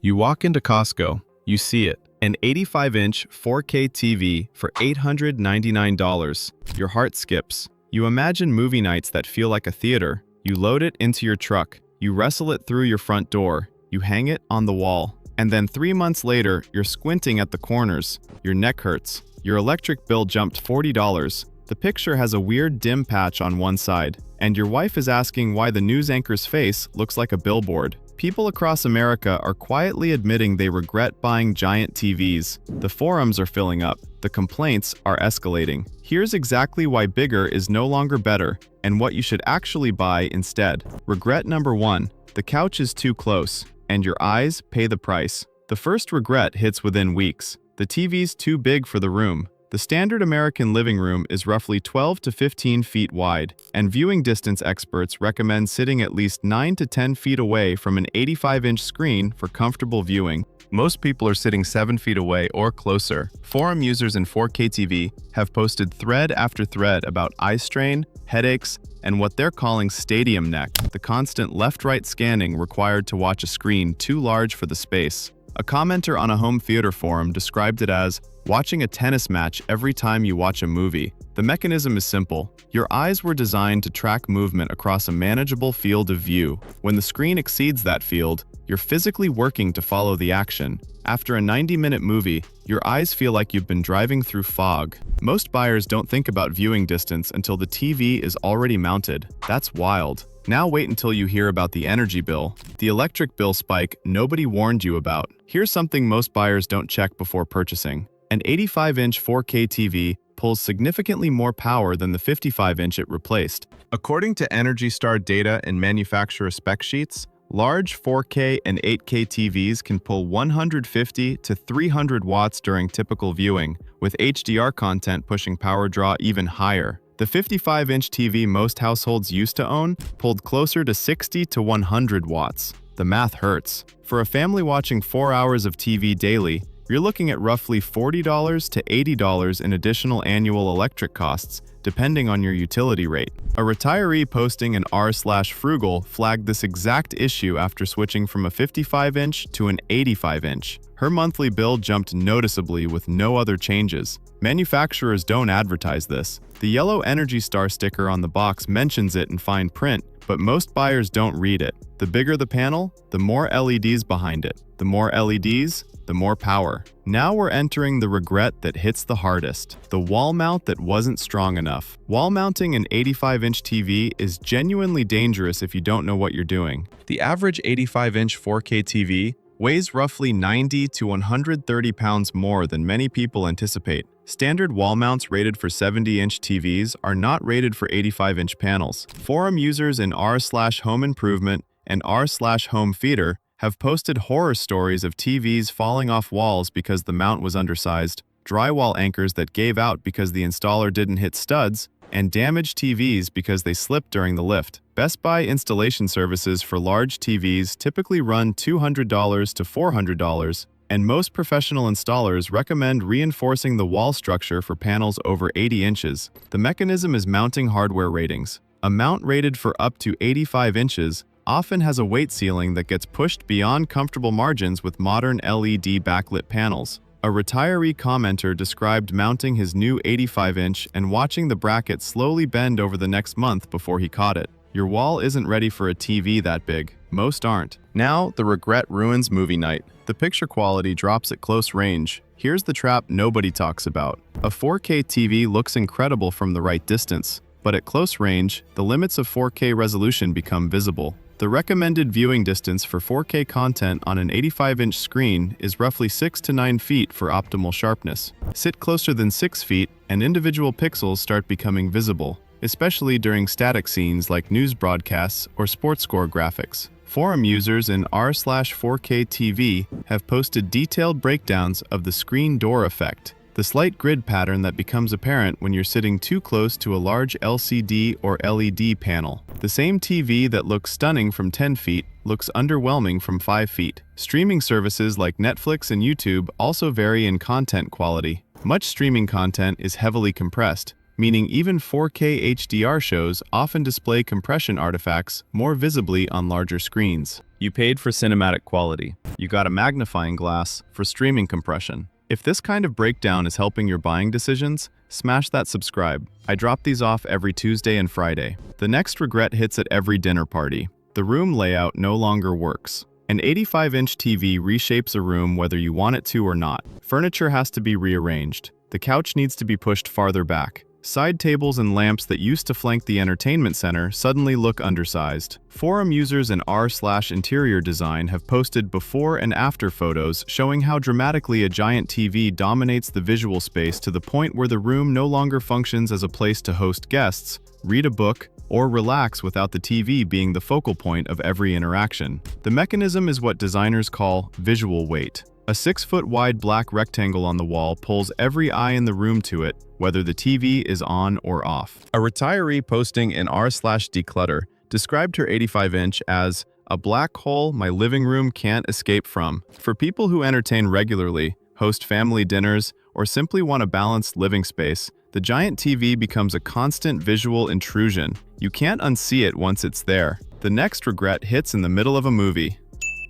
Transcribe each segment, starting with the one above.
You walk into Costco, you see it, an 85-inch 4K TV for $899. Your heart skips. You imagine movie nights that feel like a theater. You load it into your truck. You wrestle it through your front door. You hang it on the wall. And then 3 months later, you're squinting at the corners. Your neck hurts. Your electric bill jumped $40. The picture has a weird dim patch on one side. And your wife is asking why the news anchor's face looks like a billboard. People across America are quietly admitting they regret buying giant TVs. The forums are filling up. The complaints are escalating. Here's exactly why bigger is no longer better, and what you should actually buy instead. Regret number 1. The couch is too close, and your eyes pay the price. The first regret hits within weeks. The TV's too big for the room. The standard American living room is roughly 12 to 15 feet wide, and viewing distance experts recommend sitting at least 9 to 10 feet away from an 85-inch screen for comfortable viewing. Most people are sitting 7 feet away or closer. Forum users in 4K TV have posted thread after thread about eye strain, headaches, and what they're calling stadium neck, the constant left-right scanning required to watch a screen too large for the space. A commenter on a home theater forum described it as watching a tennis match every time you watch a movie. The mechanism is simple. Your eyes were designed to track movement across a manageable field of view. When the screen exceeds that field, you're physically working to follow the action. After a 90-minute movie, your eyes feel like you've been driving through fog. Most buyers don't think about viewing distance until the TV is already mounted. That's wild. Now wait until you hear about the energy bill, the electric bill spike nobody warned you about. Here's something most buyers don't check before purchasing. An 85-inch 4K TV pulls significantly more power than the 55-inch it replaced. According to Energy Star data and manufacturer spec sheets, large 4K and 8K TVs can pull 150 to 300 watts during typical viewing, with HDR content pushing power draw even higher. The 55-inch TV most households used to own pulled closer to 60 to 100 watts. The math hurts. For a family watching 4 hours of TV daily, you're looking at roughly $40 to $80 in additional annual electric costs, depending on your utility rate. A retiree posting an r/frugal flagged this exact issue after switching from a 55-inch to an 85-inch. Her monthly bill jumped noticeably with no other changes. Manufacturers don't advertise this. The yellow Energy Star sticker on the box mentions it in fine print, but most buyers don't read it. The bigger the panel, the more LEDs behind it. The more LEDs, the more power. Now we're entering the regret that hits the hardest. The wall mount that wasn't strong enough. Wall mounting an 85-inch TV is genuinely dangerous if you don't know what you're doing. The average 85-inch 4K TV weighs roughly 90 to 130 pounds more than many people anticipate. Standard wall mounts rated for 70-inch TVs are not rated for 85-inch panels. Forum users in r/home improvement and r/home theater have posted horror stories of TVs falling off walls because the mount was undersized, drywall anchors that gave out because the installer didn't hit studs, and damaged TVs because they slipped during the lift. Best Buy installation services for large TVs typically run $200 to $400, and most professional installers recommend reinforcing the wall structure for panels over 80 inches. The mechanism is mounting hardware ratings. A mount rated for up to 85 inches often has a weight ceiling that gets pushed beyond comfortable margins with modern LED backlit panels. A retiree commenter described mounting his new 85-inch and watching the bracket slowly bend over the next month before he caught it. Your wall isn't ready for a TV that big. Most aren't. Now, the regret ruins movie night. The picture quality drops at close range. Here's the trap nobody talks about. A 4K TV looks incredible from the right distance, but at close range, the limits of 4K resolution become visible. The recommended viewing distance for 4K content on an 85-inch screen is roughly 6 to 9 feet for optimal sharpness. Sit closer than 6 feet, and individual pixels start becoming visible, especially during static scenes like news broadcasts or sports score graphics. Forum users in r/4K TV have posted detailed breakdowns of the screen door effect, the slight grid pattern that becomes apparent when you're sitting too close to a large LCD or LED panel. The same TV that looks stunning from 10 feet looks underwhelming from 5 feet. Streaming services like Netflix and YouTube also vary in content quality. Much streaming content is heavily compressed, meaning even 4K HDR shows often display compression artifacts more visibly on larger screens. You paid for cinematic quality. You got a magnifying glass for streaming compression. If this kind of breakdown is helping your buying decisions, smash that subscribe. I drop these off every Tuesday and Friday. The next regret hits at every dinner party. The room layout no longer works. An 85-inch TV reshapes a room whether you want it to or not. Furniture has to be rearranged. The couch needs to be pushed farther back. Side tables and lamps that used to flank the entertainment center suddenly look undersized. Forum users in r/interior design have posted before and after photos showing how dramatically a giant TV dominates the visual space to the point where the room no longer functions as a place to host guests, read a book, or relax without the TV being the focal point of every interaction. The mechanism is what designers call visual weight. A 6-foot wide black rectangle on the wall pulls every eye in the room to it, whether the TV is on or off. A retiree posting in r/declutter described her 85-inch as a black hole my living room can't escape from. For people who entertain regularly, host family dinners, or simply want a balanced living space, the giant TV becomes a constant visual intrusion. You can't unsee it once it's there. The next regret hits in the middle of a movie.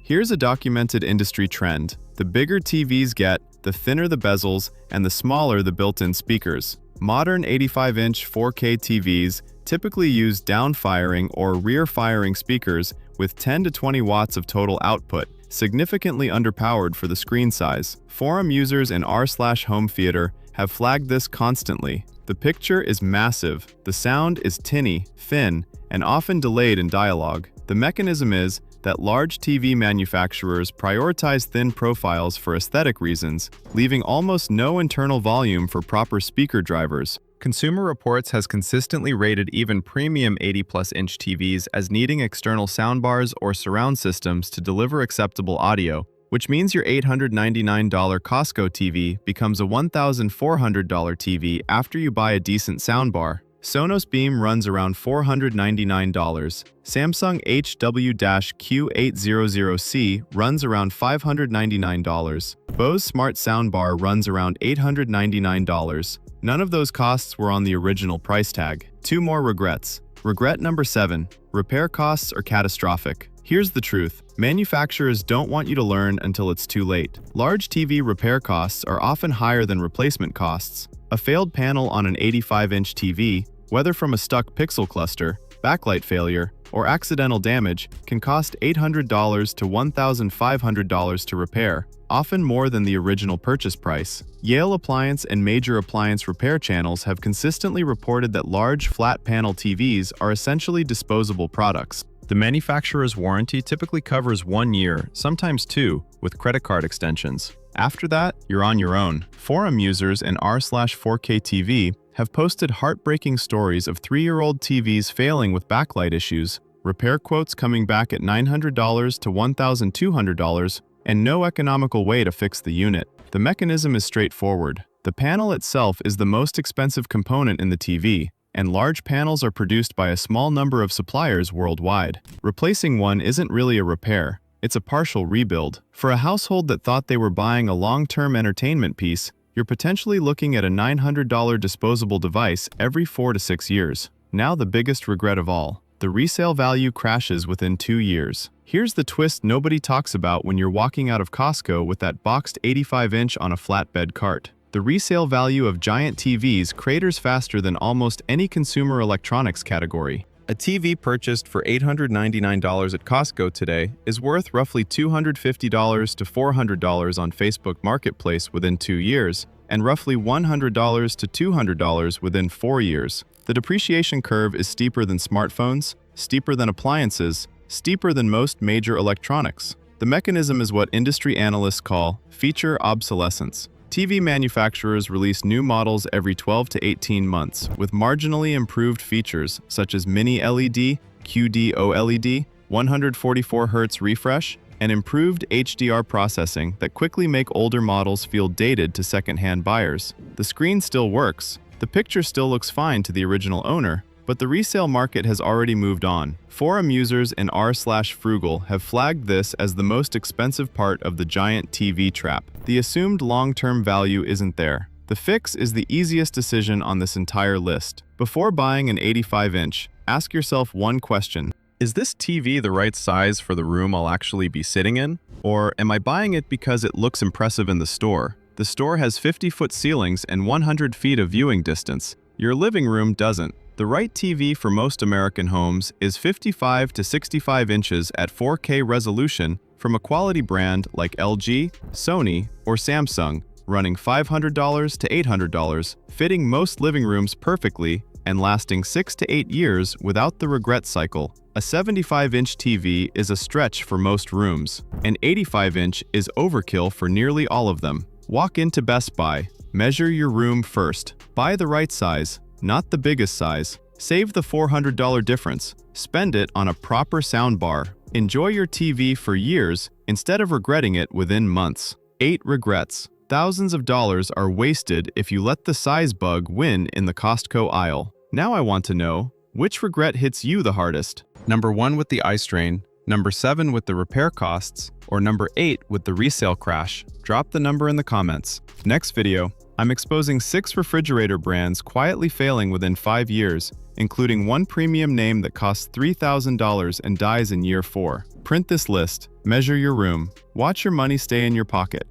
Here's a documented industry trend. The bigger TVs get, the thinner the bezels, and the smaller the built-in speakers. Modern 85-inch 4K TVs typically use down-firing or rear-firing speakers with 10 to 20 watts of total output, significantly underpowered for the screen size. Forum users in r/home theater have flagged this constantly. The picture is massive, the sound is tinny, thin, and often delayed in dialogue. The mechanism is that large TV manufacturers prioritize thin profiles for aesthetic reasons, leaving almost no internal volume for proper speaker drivers. Consumer Reports has consistently rated even premium 80-plus-inch TVs as needing external soundbars or surround systems to deliver acceptable audio, which means your $899 Costco TV becomes a $1,400 TV after you buy a decent soundbar. Sonos Beam runs around $499. Samsung HW-Q800C runs around $599. Bose Smart Soundbar runs around $899. None of those costs were on the original price tag. 2 more regrets. Regret number 7. Repair costs are catastrophic. Here's the truth. Manufacturers don't want you to learn until it's too late. Large TV repair costs are often higher than replacement costs. A failed panel on an 85-inch TV, whether from a stuck pixel cluster, backlight failure, or accidental damage, can cost $800 to $1,500 to repair, often more than the original purchase price. Yale Appliance and major appliance repair channels have consistently reported that large flat panel TVs are essentially disposable products. The manufacturer's warranty typically covers 1 year, sometimes 2, with credit card extensions. After that, you're on your own. Forum users in r/4K TV have posted heartbreaking stories of 3-year-old TVs failing with backlight issues, repair quotes coming back at $900 to $1,200, and no economical way to fix the unit. The mechanism is straightforward. The panel itself is the most expensive component in the TV, and large panels are produced by a small number of suppliers worldwide. Replacing one isn't really a repair. It's a partial rebuild. For a household that thought they were buying a long-term entertainment piece, you're potentially looking at a $900 disposable device every 4 to 6 years. Now the biggest regret of all. The resale value crashes within 2 years. Here's the twist nobody talks about when you're walking out of Costco with that boxed 85-inch on a flatbed cart. The resale value of giant TVs craters faster than almost any consumer electronics category. A TV purchased for $899 at Costco today is worth roughly $250 to $400 on Facebook Marketplace within 2 years, and roughly $100 to $200 within 4 years. The depreciation curve is steeper than smartphones, steeper than appliances, steeper than most major electronics. The mechanism is what industry analysts call feature obsolescence. TV manufacturers release new models every 12 to 18 months with marginally improved features such as mini LED, QD OLED, 144 Hz refresh, and improved HDR processing that quickly make older models feel dated to second-hand buyers. The screen still works, the picture still looks fine to the original owner, but the resale market has already moved on. Forum users in r/frugal have flagged this as the most expensive part of the giant TV trap. The assumed long-term value isn't there. The fix is the easiest decision on this entire list. Before buying an 85-inch, ask yourself one question. Is this TV the right size for the room I'll actually be sitting in? Or am I buying it because it looks impressive in the store? The store has 50-foot ceilings and 100 feet of viewing distance. Your living room doesn't. The right TV for most American homes is 55 to 65 inches at 4K resolution from a quality brand like LG, Sony, or Samsung, running $500 to $800, fitting most living rooms perfectly and lasting 6 to 8 years without the regret cycle. A 75-inch TV is a stretch for most rooms. An 85-inch is overkill for nearly all of them. Walk into Best Buy. Measure your room first. Buy the right size, not the biggest size. Save the $400 difference. Spend it on a proper soundbar. Enjoy your TV for years instead of regretting it within months. 8 regrets. Thousands of dollars are wasted if you let the size bug win in the Costco aisle. Now I want to know, which regret hits you the hardest? Number 1 with the eye strain, number 7 with the repair costs, or number 8 with the resale crash? Drop the number in the comments. Next video, I'm exposing 6 refrigerator brands quietly failing within 5 years, including one premium name that costs $3,000 and dies in year 4. Print this list, measure your room, watch your money stay in your pocket.